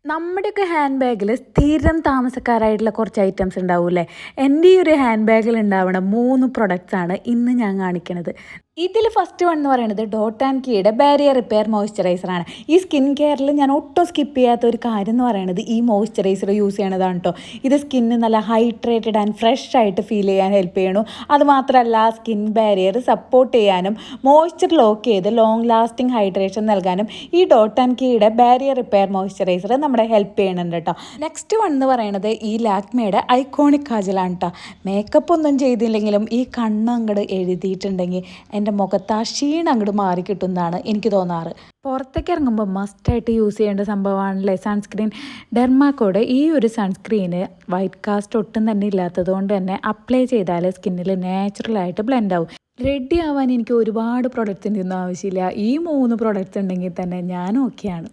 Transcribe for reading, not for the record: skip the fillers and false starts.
നമ്മുടെയൊക്കെ ഹാൻഡ് ബാഗിൽ സ്ഥിരം താമസക്കാരായിട്ടുള്ള കുറച്ച് ഐറ്റംസ് ഉണ്ടാവൂല്ലേ. എൻ്റെ ഈ ഒരു ഹാൻഡ് ബാഗിൽ ഉണ്ടാവണ 3 പ്രൊഡക്ട്സ് ആണ് ഇന്ന് ഞാൻ കാണിക്കുന്നത്. ഇതിൽ ഫസ്റ്റ് വൺ എന്ന് പറയുന്നത് ഡോട്ട് ആൻഡ് കീയുടെ ബാരിയർ റിപ്പയർ മോയ്സ്ചറൈസറാണ്. ഈ സ്കിൻ കെയറിൽ ഞാൻ ഒട്ടും സ്കിപ്പ് ചെയ്യാത്ത ഒരു കാര്യം എന്ന് പറയുന്നത് ഈ മോയ്സ്ചറൈസർ യൂസ് ചെയ്യണതാണ് കേട്ടോ. ഇത് സ്കിന്ന് നല്ല ഹൈഡ്രേറ്റഡ് ആൻഡ് ഫ്രഷ് ആയിട്ട് ഫീൽ ചെയ്യാൻ ഹെൽപ്പ് ചെയ്യണു. അതുമാത്രമല്ല സ്കിൻ ബാരിയർ സപ്പോർട്ട് ചെയ്യാനും മോയ്സ്ചർ ലോക്ക് ചെയ്ത് ലോങ് ലാസ്റ്റിംഗ് ഹൈഡ്രേഷൻ നൽകാനും ഈ ഡോട്ട് ആൻഡ് കീയുടെ ബാരിയർ റിപ്പയർ മോയ്സ്ചറൈസർ നമ്മളെ ഹെൽപ്പ് ചെയ്യണുണ്ട് കേട്ടോ. നെക്സ്റ്റ് വൺ എന്ന് പറയുന്നത് ഈ ലാക്മേയുടെ ഐക്കോണിക് കാജലാണ് കേട്ടോ. മേക്കപ്പ് ഒന്നും ചെയ്തില്ലെങ്കിലും ഈ കണ്ണങ്ങട് എഴുതിയിട്ടുണ്ടെങ്കിൽ എൻ്റെ മുഖത്ത് ആ ക്ഷീണം അങ്ങോട്ട് മാറിക്കിട്ടുന്നതാണ് എനിക്ക് തോന്നാറ്. പുറത്തേക്ക് ഇറങ്ങുമ്പോൾ മസ്റ്റായിട്ട് യൂസ് ചെയ്യേണ്ട സംഭവമാണല്ലേ സൺസ്ക്രീൻ. ഡെർമാക്കോയുടെ ഈ ഒരു സൺസ്ക്രീന് വൈറ്റ് കാസ്റ്റ് ഒട്ടും തന്നെ ഇല്ലാത്തത് കൊണ്ട് തന്നെ അപ്ലൈ ചെയ്താൽ സ്കിന്നിൽ നാച്ചുറലായിട്ട് ബ്ലെൻഡ് ആവും. റെഡി ആവാൻ എനിക്ക് ഒരുപാട് പ്രൊഡക്ട്സിൻ്റെ ഒന്നും ആവശ്യമില്ല. ഈ 3 പ്രൊഡക്ട്സ് ഉണ്ടെങ്കിൽ തന്നെ ഞാൻ ഓക്കെയാണ്.